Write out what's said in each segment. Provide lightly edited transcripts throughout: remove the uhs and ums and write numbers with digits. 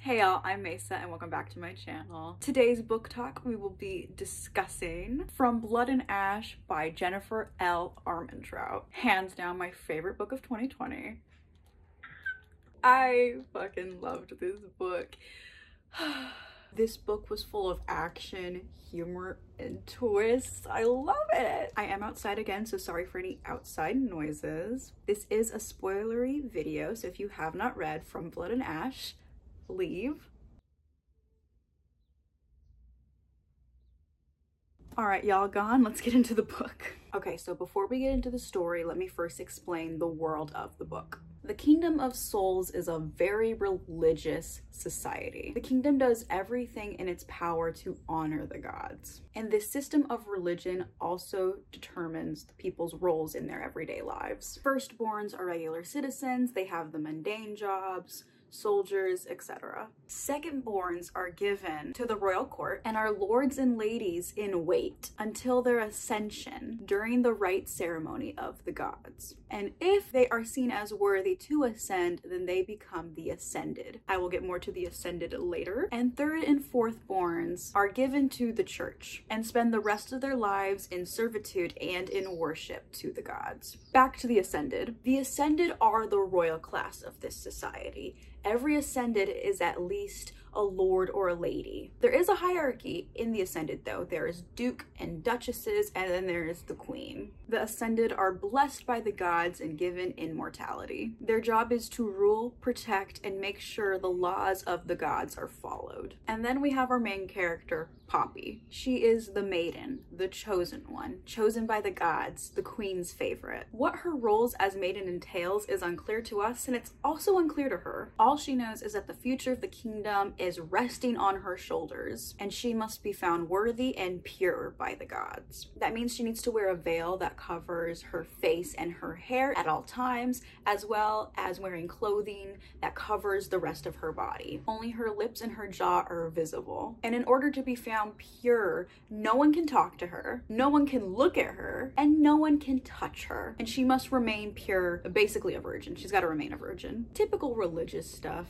Hey y'all, I'm Mesa and welcome back to my channel. Today's book talk we will be discussing From Blood and Ash by Jennifer L. Armentrout. Hands down my favorite book of 2020. I fucking loved this book. This book was full of action, humor, and twists. I love it. I am outside again, so sorry for any outside noises. This is a spoilery video, so if you have not read From Blood and Ash, leave. All right, y'all gone. Let's get into the book. Okay, so before we get into the story, let me first explain the world of the book. The Kingdom of Souls is a very religious society. The kingdom does everything in its power to honor the gods. And this system of religion also determines the people's roles in their everyday lives. Firstborns are regular citizens, they have the mundane jobs, soldiers, etc. Secondborns are given to the royal court and are lords and ladies in wait until their ascension during the rite ceremony of the gods. And if they are seen as worthy to ascend, then they become the ascended. I will get more to the ascended later. And third and fourthborns are given to the church and spend the rest of their lives in servitude and in worship to the gods. Back to the ascended. The ascended are the royal class of this society. Every ascended is at least a lord or a lady. There is a hierarchy in the ascended though. There is duke and duchesses, and then there is the queen. The ascended are blessed by the gods and given immortality. Their job is to rule, protect, and make sure the laws of the gods are followed. And then we have our main character, Poppy. She is the maiden, the chosen one, chosen by the gods, the queen's favorite. What her roles as maiden entails is unclear to us, and it's also unclear to her. All she knows is that the future of the kingdom is resting on her shoulders, and she must be found worthy and pure by the gods. That means she needs to wear a veil that covers her face and her hair at all times, as well as wearing clothing that covers the rest of her body. Only her lips and her jaw are visible. And in order to be found pure, no one can talk to her, no one can look at her, and no one can touch her. And she must remain pure, basically a virgin. She's got to remain a virgin. Typical religious stuff.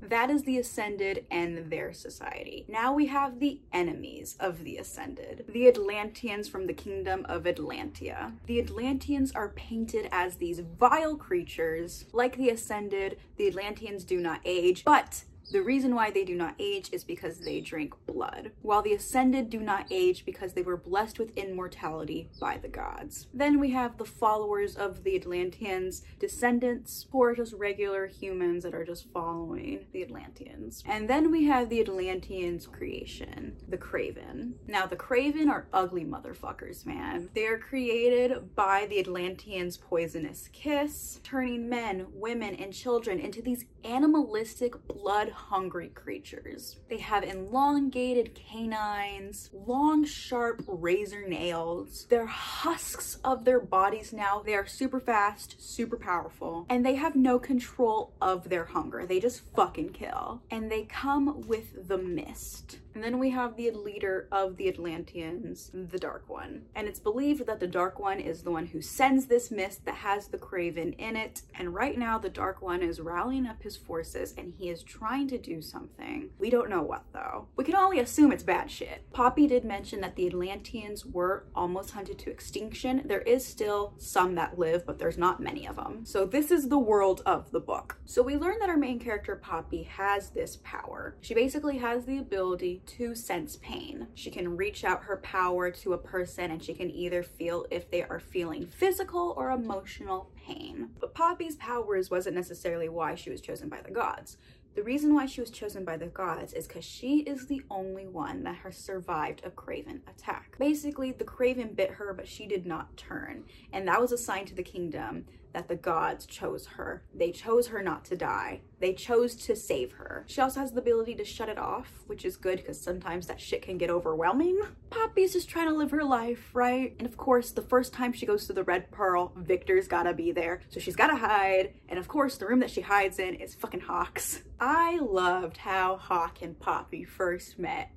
That is the ascended and their society. Now we have the enemies of the ascended. The Atlanteans from the kingdom of Atlantia. The Atlanteans are painted as these vile creatures. Like the ascended, the Atlanteans do not age, but the reason why they do not age is because they drink blood, while the ascended do not age because they were blessed with immortality by the gods. Then we have the followers of the Atlanteans, descendants, who are just regular humans that are just following the Atlanteans. And then we have the Atlanteans' creation, the Craven. Now the Craven are ugly motherfuckers, man. They are created by the Atlanteans' poisonous kiss, turning men, women, and children into these animalistic, blood-hungry creatures. They have elongated canines, long, sharp razor nails. Their husks of their bodies now, they are super fast, super powerful, and they have no control of their hunger. They just fucking kill. And they come with the mist. And then we have the leader of the Atlanteans, the Dark One. And it's believed that the Dark One is the one who sends this mist that has the Craven in it. And right now the Dark One is rallying up his forces and he is trying to do something. We don't know what though. We can only assume it's bad shit. Poppy did mention that the Atlanteans were almost hunted to extinction. There is still some that live, but there's not many of them. So this is the world of the book. So we learn that our main character Poppy has this power. She basically has the ability to sense pain. She can reach out her power to a person and she can either feel if they are feeling physical or emotional pain. But Poppy's powers wasn't necessarily why she was chosen by the gods. The reason why she was chosen by the gods is because she is the only one that has survived a Craven attack. Basically, the Craven bit her, but she did not turn. And that was a sign to the kingdom that the gods chose her. They chose her not to die. They chose to save her. She also has the ability to shut it off, which is good because sometimes that shit can get overwhelming. Poppy's just trying to live her life, right? And of course, the first time she goes to the Red Pearl, Victor's gotta be there. So she's gotta hide. And of course, the room that she hides in is fucking Hawk's. I loved how Hawk and Poppy first met.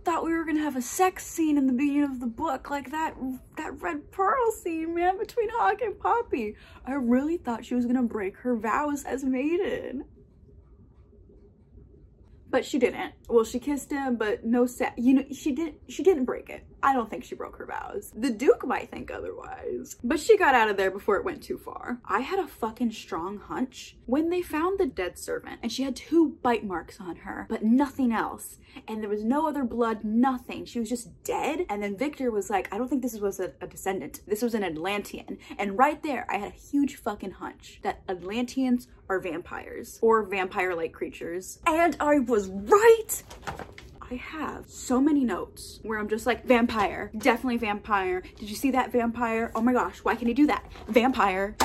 Thought we were gonna have a sex scene in the beginning of the book, like that Red Pearl scene, man, between Hawk and Poppy. I really thought she was gonna break her vows as maiden. but she didn't. Well, she kissed him, but no you know, she didn't break it. I don't think she broke her vows. The Duke might think otherwise, but she got out of there before it went too far. I had a fucking strong hunch when they found the dead servant and she had 2 bite marks on her, but nothing else. And there was no other blood, nothing. She was just dead. And then Victor was like, I don't think this was a descendant. This was an Atlantean. And right there, I had a huge fucking hunch that Atlanteans are vampires or vampire-like creatures. And I was right. I have so many notes where I'm just like, vampire, definitely vampire. Did you see that vampire? Oh my gosh, why can he do that? Vampire.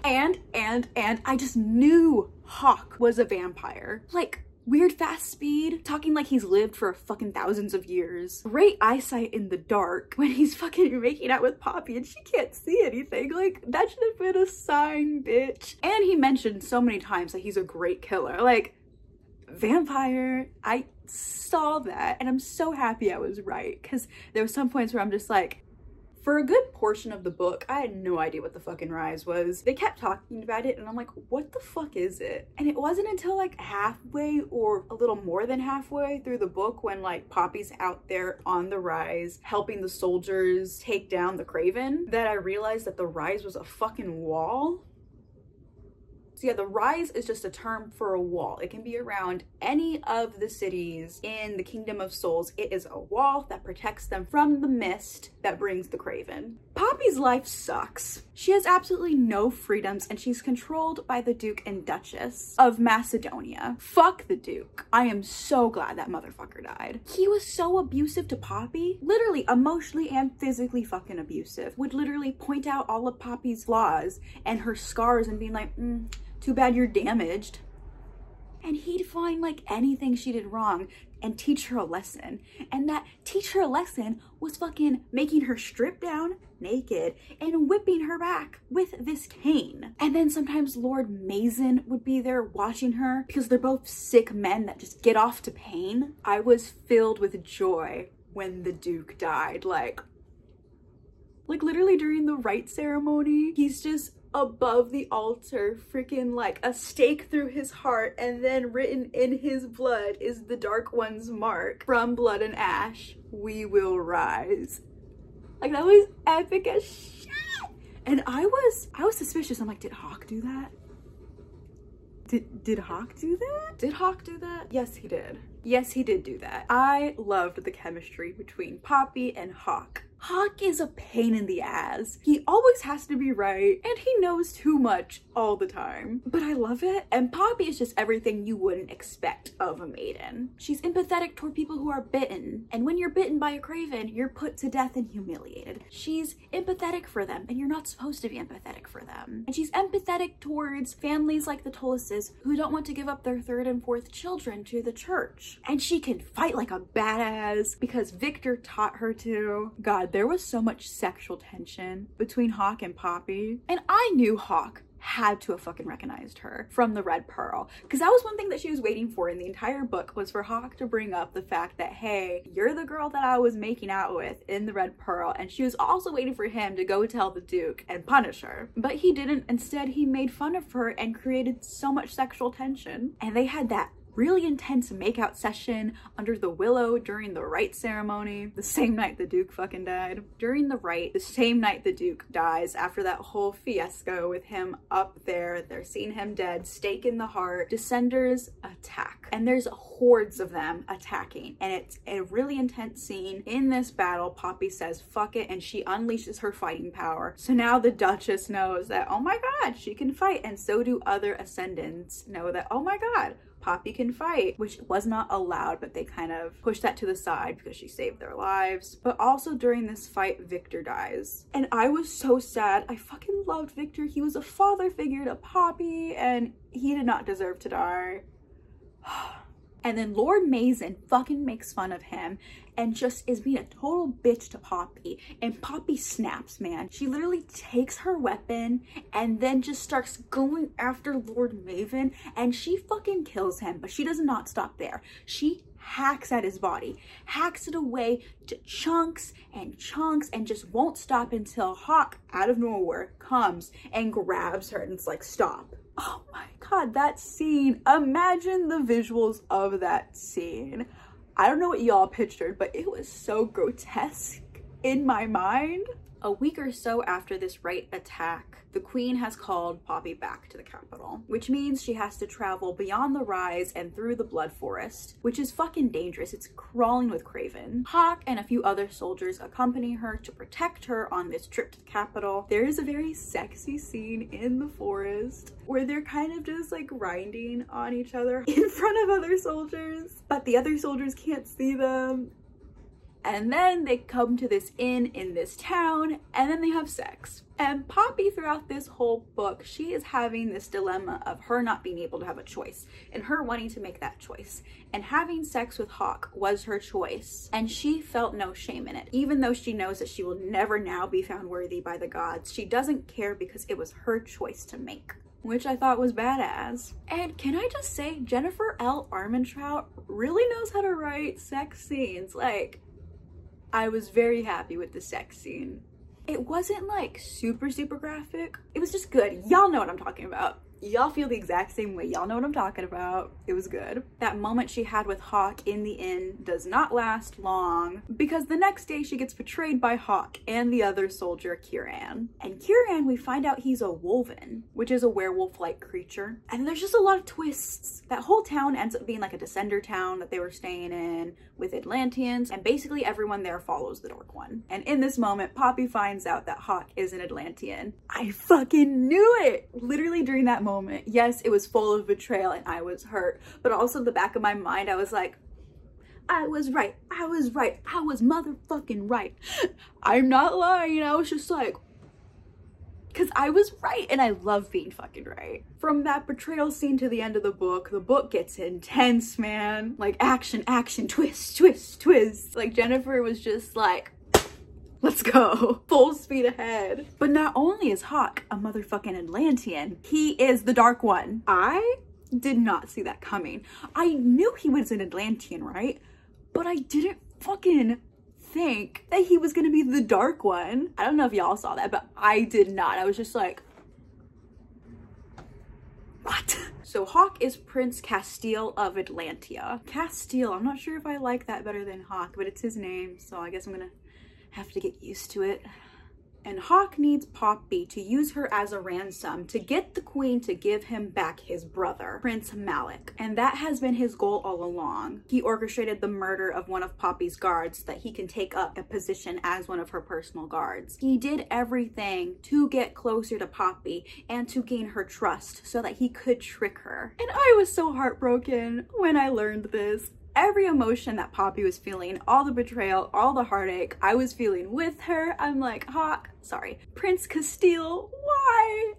And I just knew Hawke was a vampire. Like, weird fast speed, talking like he's lived for fucking thousands of years. Great eyesight in the dark when he's fucking making out with Poppy and she can't see anything. Like, that should have been a sign, bitch. And he mentioned so many times that he's a great killer. Like, vampire. I saw that and I'm so happy I was right, because there were some points where I'm just like, for a good portion of the book, I had no idea what the fucking rise was. They kept talking about it and I'm like, what the fuck is it? And it wasn't until like halfway or a little more than halfway through the book when like Poppy's out there on the rise helping the soldiers take down the Kraven that I realized that the rise was a fucking wall. So yeah, the rise is just a term for a wall. It can be around any of the cities in the Kingdom of Souls. It is a wall that protects them from the mist that brings the Kraven. Poppy's life sucks. She has absolutely no freedoms and she's controlled by the Duke and Duchess of Macedonia. Fuck the Duke. I am so glad that motherfucker died. He was so abusive to Poppy. Literally emotionally and physically fucking abusive. Would literally point out all of Poppy's flaws and her scars and being like, too bad you're damaged. And he'd find like anything she did wrong and teach her a lesson. And that teach her a lesson was fucking making her strip down naked and whipping her back with this cane. And then sometimes Lord Mason would be there watching her because they're both sick men that just get off to pain. I was filled with joy when the Duke died. Like literally during the rite ceremony, he's just above the altar, freaking like a stake through his heart, and then written in his blood is the Dark One's mark. From blood and ash, we will rise. Like, that was epic as shit. And I was suspicious. I'm like, did Hawke do that? Did Hawke do that? Did Hawke do that? Yes, he did. Yes, he did do that. I loved the chemistry between Poppy and Hawke. Hawke is a pain in the ass. He always has to be right, and he knows too much all the time. But I love it. And Poppy is just everything you wouldn't expect of a maiden. She's empathetic toward people who are bitten. And when you're bitten by a Kraven, you're put to death and humiliated. She's empathetic for them, and you're not supposed to be empathetic for them. And she's empathetic towards families like the Tullises who don't want to give up their 3rd and 4th children to the church. And she can fight like a badass because Victor taught her to. God, there was so much sexual tension between Hawke and Poppy. And I knew Hawke had to have fucking recognized her from the Red Pearl, because that was one thing that she was waiting for in the entire book, was for Hawke to bring up the fact that, hey, you're the girl that I was making out with in the Red Pearl. And she was also waiting for him to go tell the Duke and punish her, but he didn't. Instead, he made fun of her and created so much sexual tension. And they had that really intense makeout session under the willow during the rite ceremony, the same night the Duke fucking died. During the rite, the same night the Duke dies, after that whole fiasco with him up there, they're seeing him dead, stake in the heart, Descenders attack. And there's hordes of them attacking, and it's a really intense scene. In this battle, Poppy says, fuck it, and she unleashes her fighting power. So now the Duchess knows that, oh my god, she can fight, and so do other Ascendants know that, oh my god, Poppy can fight, which was not allowed, but they kind of pushed that to the side because she saved their lives. But also during this fight, Victor dies. And I was so sad. I fucking loved Victor. He was a father figure to Poppy, and he did not deserve to die. And then Lord Mason fucking makes fun of him and just is being a total bitch to Poppy. And Poppy snaps, man. She literally takes her weapon and then just starts going after Lord Maven, and she fucking kills him. But she does not stop there. She hacks at his body, hacks it away to chunks, and just won't stop until Hawke, out of nowhere, comes and grabs her and it's like, stop. Oh my god, that scene. Imagine the visuals of that scene. I don't know what y'all pictured, but it was so grotesque in my mind. A week or so after this Wright attack, the queen has called Poppy back to the capital, which means she has to travel beyond the Rise and through the Blood Forest, which is fucking dangerous. It's crawling with Craven. Hawke and a few other soldiers accompany her to protect her on this trip to the capital. There is a very sexy scene in the forest where they're kind of just like grinding on each other in front of other soldiers, but the other soldiers can't see them. And then they come to this inn in this town, and then they have sex. And Poppy, throughout this whole book, she is having this dilemma of her not being able to have a choice and her wanting to make that choice. And having sex with Hawke was her choice, and she felt no shame in it. Even though she knows that she will never now be found worthy by the gods, she doesn't care because it was her choice to make, which I thought was badass. And can I just say, Jennifer L. Armentrout really knows how to write sex scenes. Like, I was very happy with the sex scene. It wasn't like super graphic. It was just good. Y'all know what I'm talking about. Y'all feel the exact same way. Y'all know what I'm talking about. It was good. That moment she had with Hawke in the inn does not last long, because the next day she gets betrayed by Hawke and the other soldier, Kieran. And Kieran, we find out he's a Wolven, which is a werewolf-like creature. And there's just a lot of twists. That whole town ends up being like a Descender town that they were staying in with Atlanteans, and basically everyone there follows the Dark One. And in this moment, Poppy finds out that Hawke is an Atlantean. I fucking knew it! Literally during that moment, yes, it was full of betrayal and I was hurt, but also in the back of my mind, I was like, I was right, I was right, I was motherfucking right. I'm not lying. I was just like, because I was right, and I love being fucking right. From that betrayal scene to the end of the book gets intense, man. Like, action, action, twist, twist, twist. Like, Jennifer was just like, let's go. Full speed ahead. But not only is Hawke a motherfucking Atlantean, he is the Dark One. I did not see that coming. I knew he was an Atlantean, right? But I didn't fucking think that he was gonna be the Dark One. I don't know if y'all saw that, but I did not. I was just like, what? So Hawke is Prince Casteel of Atlantia. Casteel, I'm not sure if I like that better than Hawke, but it's his name, so I guess I'm gonna have to get used to it. And Hawke needs Poppy to use her as a ransom to get the queen to give him back his brother, Prince Malik. And that has been his goal all along. He orchestrated the murder of one of Poppy's guards so that he can take up a position as one of her personal guards. He did everything to get closer to Poppy and to gain her trust so that he could trick her. And I was so heartbroken when I learned this. Every emotion that Poppy was feeling, all the betrayal, all the heartache, I was feeling with her. I'm like, Prince Casteel, why?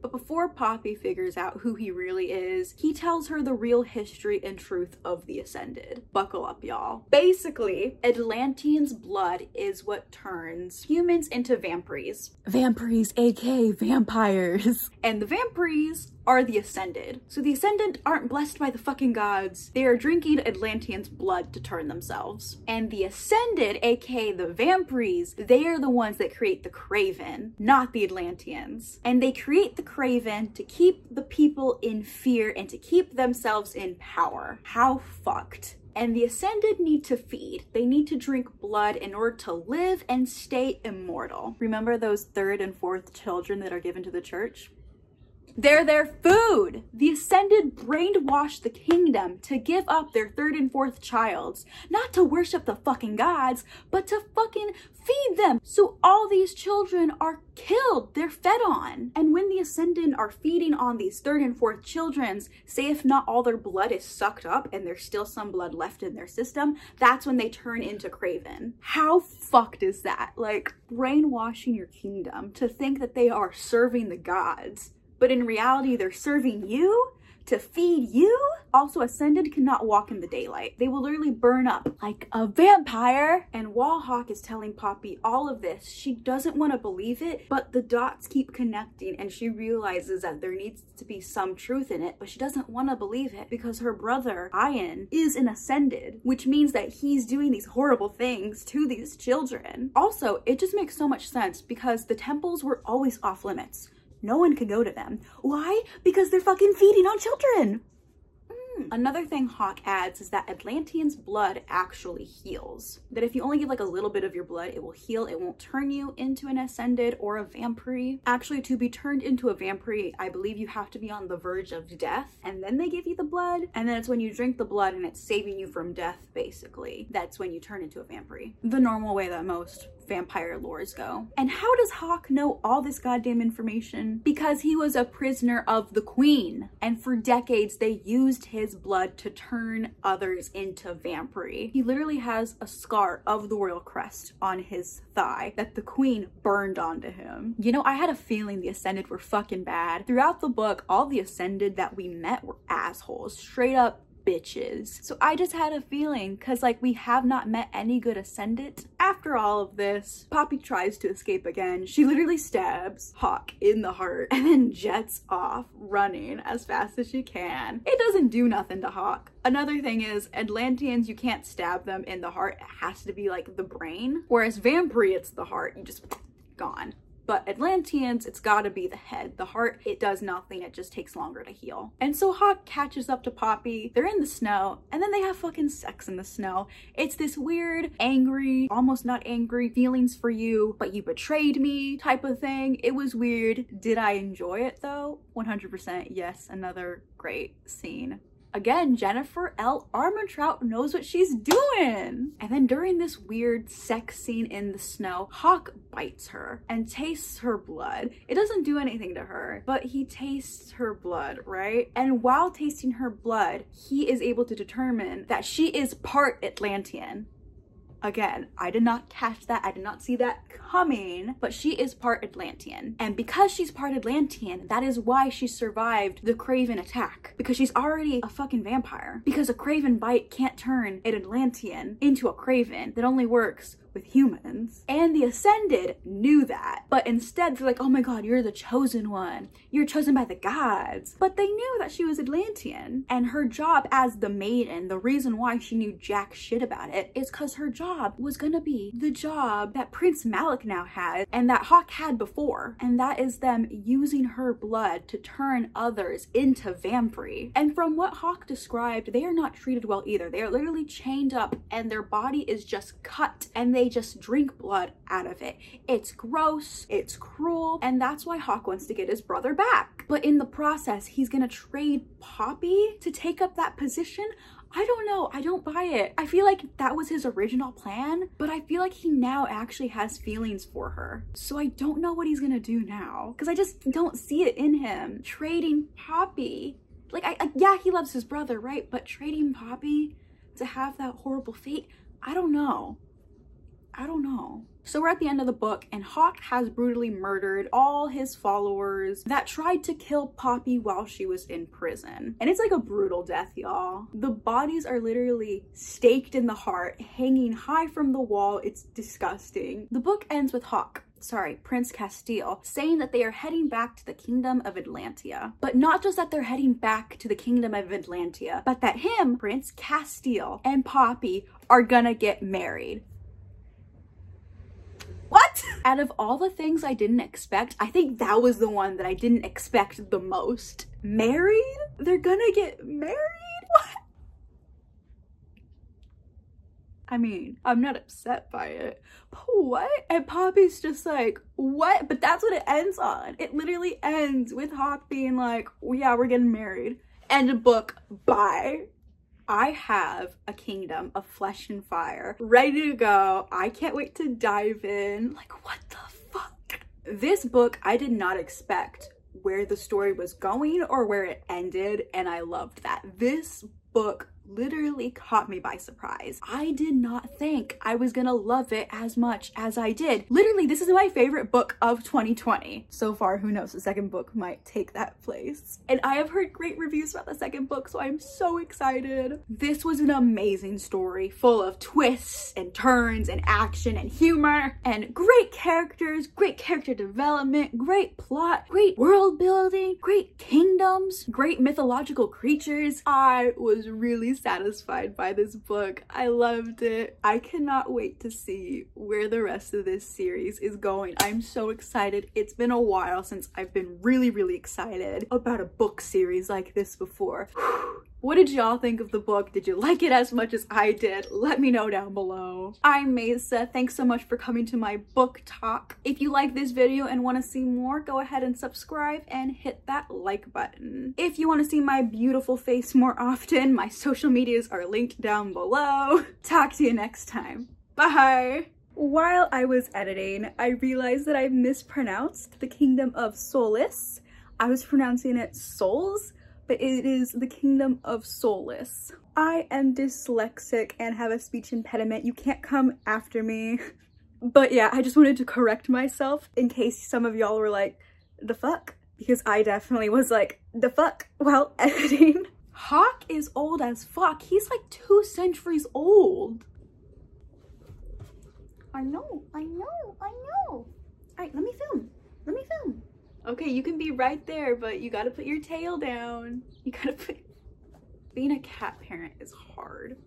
But before Poppy figures out who he really is, he tells her the real history and truth of the Ascended. Buckle up, y'all. Basically, Atlanteans' blood is what turns humans into vampires. Vampires, aka vampires. And the vampires are the Ascended. So the Ascended aren't blessed by the fucking gods. They are drinking Atlanteans' blood to turn themselves. And the Ascended, aka the vampires, they are the ones that create the Craven, not the Atlanteans. And they create the Craven to keep the people in fear and to keep themselves in power. How fucked. And the Ascended need to feed. They need to drink blood in order to live and stay immortal. Remember those third and fourth children that are given to the church? They're their food. The Ascended brainwashed the kingdom to give up their third and fourth childs, not to worship the fucking gods, but to fucking feed them. So all these children are killed. They're fed on. And when the Ascended are feeding on these third and fourth children's, say if not all their blood is sucked up and there's still some blood left in their system, that's when they turn into Craven. How fucked is that? Like, brainwashing your kingdom to think that they are serving the gods, but in reality, they're serving you to feed you? Also, Ascended cannot walk in the daylight. They will literally burn up like a vampire. And while Hawke is telling Poppy all of this, she doesn't want to believe it, but the dots keep connecting and she realizes that there needs to be some truth in it, but she doesn't want to believe it because her brother, Ian, is an Ascended, which means that he's doing these horrible things to these children. Also, it just makes so much sense because the temples were always off limits. No one can go to them. Why? Because they're fucking feeding on children. Another thing Hawke adds is that Atlantean's blood actually heals. That if you only give like a little bit of your blood, it will heal. It won't turn you into an Ascended or a vampire. Actually, to be turned into a vampire, I believe you have to be on the verge of death, and then they give you the blood. And then it's when you drink the blood and it's saving you from death, basically. That's when you turn into a vampire. The normal way that most vampire lores go. And how does Hawke know all this goddamn information? Because he was a prisoner of the Queen, and for decades they used his blood to turn others into vampire. He literally has a scar of the royal crest on his thigh that the Queen burned onto him. You know, I had a feeling the Ascended were fucking bad. Throughout the book, all the Ascended that we met were assholes, straight up bitches. So I just had a feeling, because like we have not met any good Ascendant. After all of this, Poppy tries to escape again. She literally stabs Hawke in the heart and then jets off running as fast as she can. It doesn't do nothing to Hawke. Another thing is, Atlanteans, you can't stab them in the heart. It has to be like the brain. Whereas vampire, it's the heart. You just gone. But Atlanteans, it's gotta be the head. The heart, it does nothing. It just takes longer to heal. And so Hawke catches up to Poppy. They're in the snow, and then they have fucking sex in the snow. It's this weird, angry, almost not angry, feelings for you, but you betrayed me type of thing. It was weird. Did I enjoy it though? 100% yes. Another great scene. Again, Jennifer L. Armentrout knows what she's doing. And then during this weird sex scene in the snow, Hawke bites her and tastes her blood. It doesn't do anything to her, but he tastes her blood, right? And while tasting her blood, he is able to determine that she is part Atlantean. Again, I did not catch that. I did not see that coming, but she is part Atlantean. And because she's part Atlantean, that is why she survived the Craven attack, because she's already a fucking vampire. Because a Craven bite can't turn an Atlantean into a Craven. That only works with humans. And the Ascended knew that, but instead they're like, oh my god, you're the chosen one. You're chosen by the gods. But they knew that she was Atlantean, and her job as the maiden, the reason why she knew jack shit about it is because her job was gonna be the job that Prince Malik now has and that Hawke had before, and that is them using her blood to turn others into vampire. And from what Hawke described, they are not treated well either. They are literally chained up and their body is just cut and they just drink blood out of it. It's gross, it's cruel, and that's why Hawke wants to get his brother back. But in the process, he's gonna trade Poppy to take up that position. I don't know, I don't buy it. I feel like that was his original plan, but I feel like he now actually has feelings for her. So I don't know what he's gonna do now, because I just don't see it in him. Trading Poppy, like, yeah, he loves his brother, right? But trading Poppy to have that horrible fate, I don't know. I don't know. So we're at the end of the book, and Hawke has brutally murdered all his followers that tried to kill Poppy while she was in prison. And it's like a brutal death, y'all. The bodies are literally staked in the heart, hanging high from the wall. It's disgusting. The book ends with Prince Castile, saying that they are heading back to the kingdom of Atlantia. But not just that they're heading back to the kingdom of Atlantia, but that him, Prince Castile, and Poppy are gonna get married. What? Out of all the things I didn't expect, I think that was the one that I didn't expect the most. Married? They're gonna get married? What? I mean, I'm not upset by it. But what? And Poppy's just like, what? But that's what it ends on. It literally ends with Hawke being like, oh, yeah, we're getting married. End of book. Bye. I have a kingdom of flesh and fire ready to go. I can't wait to dive in. Like, what the fuck? This book, I did not expect where the story was going or where it ended, and I loved that. This book literally caught me by surprise. I did not think I was gonna love it as much as I did. Literally, this is my favorite book of 2020. So far, who knows, the second book might take that place. And I have heard great reviews about the second book, so I'm so excited. This was an amazing story full of twists and turns and action and humor and great characters, great character development, great plot, great world building, great kingdoms, great mythological creatures. I was really satisfied by this book. I loved it. I cannot wait to see where the rest of this series is going. I'm so excited. It's been a while since I've been really excited about a book series like this before. What did y'all think of the book? Did you like it as much as I did? Let me know down below. I'm Mesa. Thanks so much for coming to my book talk. If you like this video and want to see more, go ahead and subscribe and hit that like button. If you want to see my beautiful face more often, my social medias are linked down below. Talk to you next time. Bye! While I was editing, I realized that I mispronounced the Kingdom of Solace. I was pronouncing it Souls, but it is the Kingdom of Solace. I am dyslexic and have a speech impediment. You can't come after me. But yeah, I just wanted to correct myself in case some of y'all were like, the fuck? Because I definitely was like, the fuck while editing. Hawke is old as fuck. He's like 2 centuries old. I know. Alright, let me film. Okay, you can be right there, but you gotta put your tail down. Being a cat parent is hard.